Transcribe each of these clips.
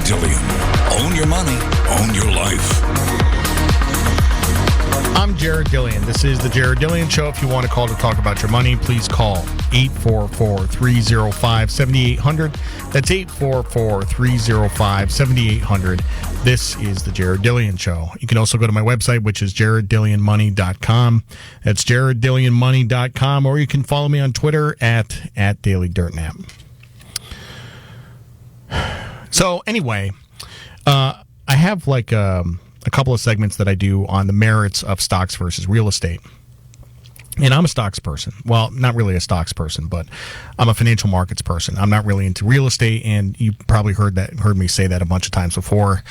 Dillian. Own your money, own your life. I'm Jared Dillian. This is the Jared Dillian Show. If you want to call to talk about your money, please call 844-305-7800. That's 844-305-7800. This is the Jared Dillian Show. You can also go to my website, which is jareddillianmoney.com. That's jareddillianmoney.com, or you can follow me on Twitter at DailyDirtNap. So anyway, I have like a couple of segments that I do on the merits of stocks versus real estate. And I'm a stocks person. Well, not really a stocks person, but I'm a financial markets person. I'm not really into real estate, and you probably heard me say that a bunch of times before.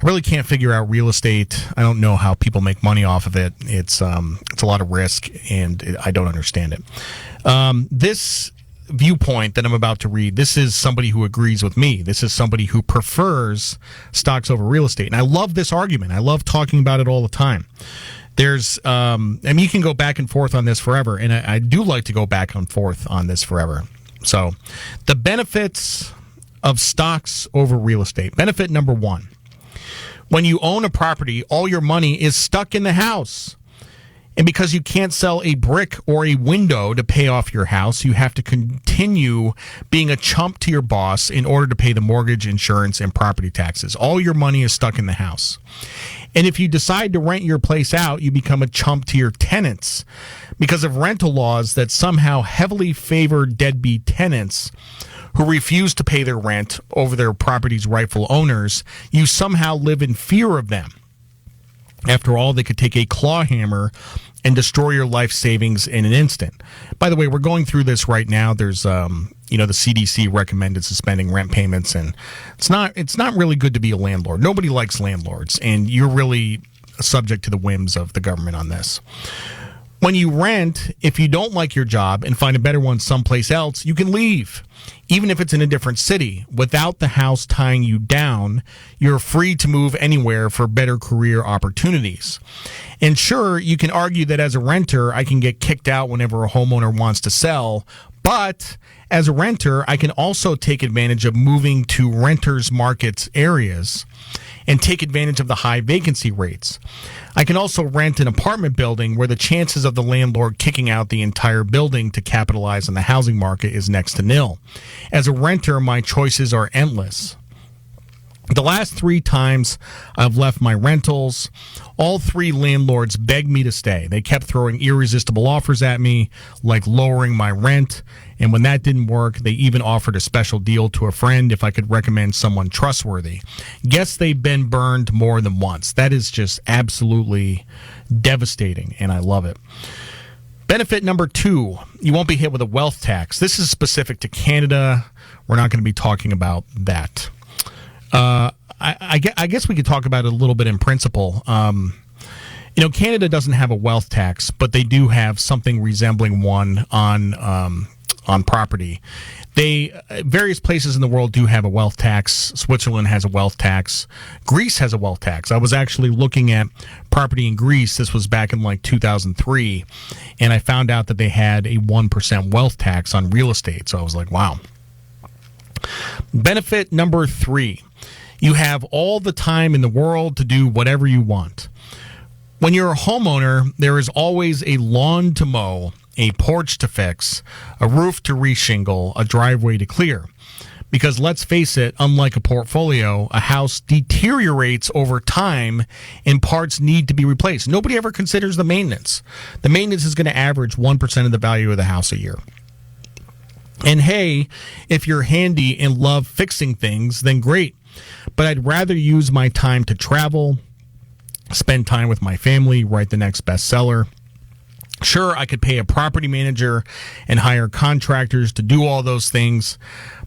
I really can't figure out real estate. I don't know how people make money off of it. It's a lot of risk, and I don't understand it. This viewpoint that I'm about to read, this is somebody who agrees with me. This is somebody who prefers stocks over real estate. And I love this argument. I love talking about it all the time. There's, you can go back and forth on this forever. And I do like to go back and forth on this forever. So the benefits of stocks over real estate. Benefit number one. When you own a property, all your money is stuck in the house. And because you can't sell a brick or a window to pay off your house, you have to continue being a chump to your boss in order to pay the mortgage, insurance, and property taxes. All your money is stuck in the house. And if you decide to rent your place out, you become a chump to your tenants. Because of rental laws that somehow heavily favor deadbeat tenants who refuse to pay their rent over their property's rightful owners, you somehow live in fear of them. After all, they could take a claw hammer and destroy your life savings in an instant. By the way, we're going through this right now. There's, the CDC recommended suspending rent payments, and it's not really good to be a landlord. Nobody likes landlords, and you're really subject to the whims of the government on this. When you rent, if you don't like your job and find a better one someplace else, you can leave. Even if it's in a different city, without the house tying you down, you're free to move anywhere for better career opportunities. And sure, you can argue that as a renter, I can get kicked out whenever a homeowner wants to sell, but as a renter, I can also take advantage of moving to renters markets areas and take advantage of the high vacancy rates. I can also rent an apartment building where the chances of the landlord kicking out the entire building to capitalize on the housing market is next to nil. As a renter, my choices are endless. The last 3 times I've left my rentals, all 3 landlords begged me to stay. They kept throwing irresistible offers at me, like lowering my rent. And when that didn't work, they even offered a special deal to a friend if I could recommend someone trustworthy. Guess they've been burned more than once. That is just absolutely devastating, and I love it. Benefit number 2, you won't be hit with a wealth tax. This is specific to Canada. We're not going to be talking about that. I guess we could talk about it a little bit in principle. Canada doesn't have a wealth tax, but they do have something resembling one on property. Various places in the world do have a wealth tax. Switzerland has a wealth tax. Greece has a wealth tax. I was actually looking at property in Greece. This was back in like 2003, and I found out that they had a 1% wealth tax on real estate. So I was like, wow. Benefit number 3. You have all the time in the world to do whatever you want. When you're a homeowner, there is always a lawn to mow, a porch to fix, a roof to reshingle, a driveway to clear. Because let's face it, unlike a portfolio, a house deteriorates over time and parts need to be replaced. Nobody ever considers the maintenance. The maintenance is going to average 1% of the value of the house a year. And hey, if you're handy and love fixing things, then great. But I'd rather use my time to travel, spend time with my family, write the next bestseller. Sure, I could pay a property manager and hire contractors to do all those things,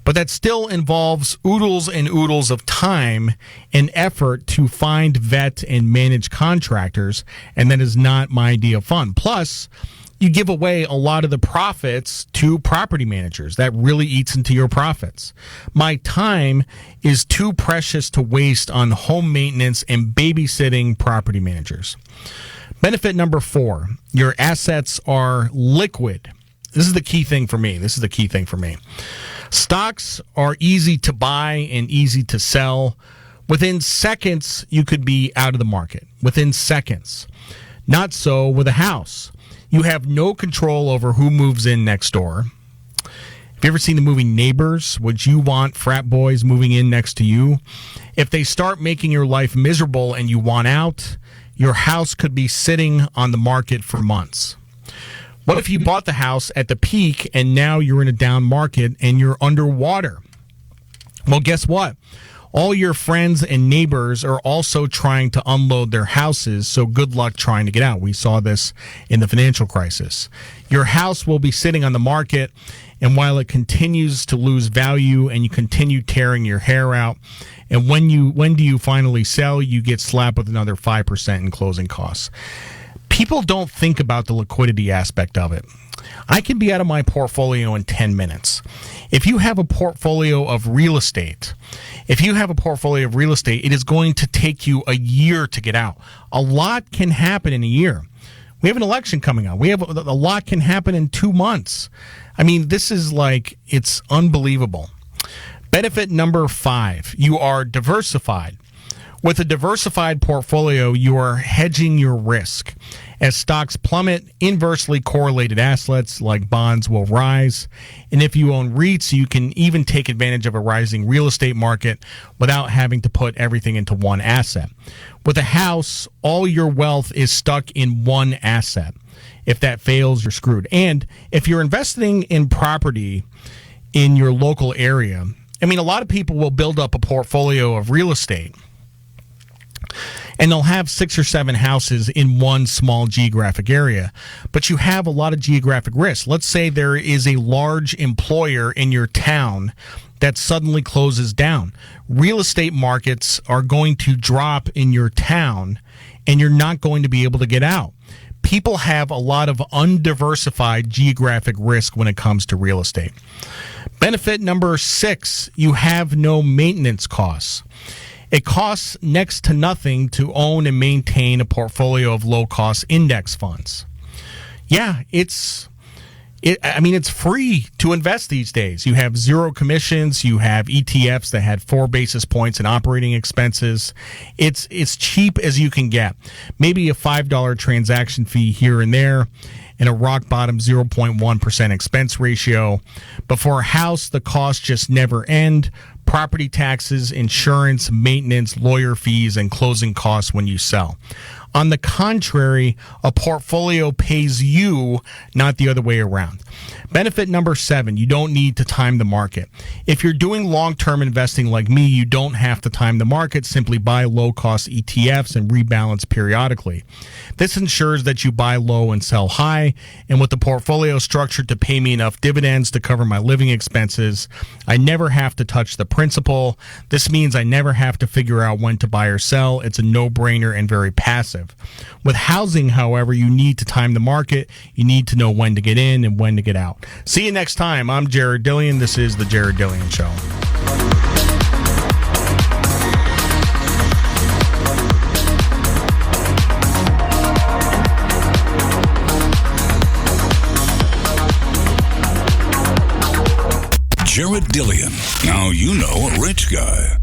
but that still involves oodles and oodles of time and effort to find, vet, and manage contractors, and that is not my idea of fun. Plus, you give away a lot of the profits to property managers. That really eats into your profits. My time is too precious to waste on home maintenance and babysitting property managers. Benefit number 4, your assets are liquid. This is the key thing for me. Stocks are easy to buy and easy to sell. Within seconds, you could be out of the market. Within seconds. Not so with a house. You have no control over who moves in next door. Have you ever seen the movie Neighbors? Would you want frat boys moving in next to you? If they start making your life miserable and you want out, your house could be sitting on the market for months. What if you bought the house at the peak and now you're in a down market and you're underwater? Well, guess what? All your friends and neighbors are also trying to unload their houses, so good luck trying to get out. We saw this in the financial crisis. Your house will be sitting on the market, and while it continues to lose value and you continue tearing your hair out, and when do you finally sell, you get slapped with another 5% in closing costs. People don't think about the liquidity aspect of it. I can be out of my portfolio in 10 minutes. If you have a portfolio of real estate, it is going to take you a year to get out. A lot can happen in a year. We have an election coming up. A lot can happen in 2 months. I mean, this is it's unbelievable. Benefit number 5, you are diversified. With a diversified portfolio, you are hedging your risk. As stocks plummet, inversely correlated assets like bonds will rise. And if you own REITs, you can even take advantage of a rising real estate market without having to put everything into one asset. With a house, all your wealth is stuck in one asset. If that fails, you're screwed. And if you're investing in property in your local area, a lot of people will build up a portfolio of real estate, and they'll have 6 or 7 houses in one small geographic area. But you have a lot of geographic risk. Let's say there is a large employer in your town that suddenly closes down. Real estate markets are going to drop in your town, and you're not going to be able to get out. People have a lot of undiversified geographic risk when it comes to real estate. Benefit number 6, you have no maintenance costs. It costs next to nothing to own and maintain a portfolio of low-cost index funds. Yeah, it's free to invest these days. You have zero commissions. You have ETFs that had 4 basis points in operating expenses. It's cheap as you can get. Maybe a $5 transaction fee here and there, and a rock-bottom 0.1% expense ratio. But for a house, the costs just never end. Property taxes, insurance, maintenance, lawyer fees, and closing costs when you sell. On the contrary, a portfolio pays you, not the other way around. Benefit number 7, you don't need to time the market. If you're doing long-term investing like me, you don't have to time the market. Simply buy low-cost ETFs and rebalance periodically. This ensures that you buy low and sell high, and with the portfolio structured to pay me enough dividends to cover my living expenses, I never have to touch the principal. This means I never have to figure out when to buy or sell. It's a no-brainer and very passive. With housing, however, you need to time the market. You need to know when to get in and when to get out. See you next time. I'm Jared Dillian. This is The Jared Dillian Show. Jared Dillian. Now you know a rich guy.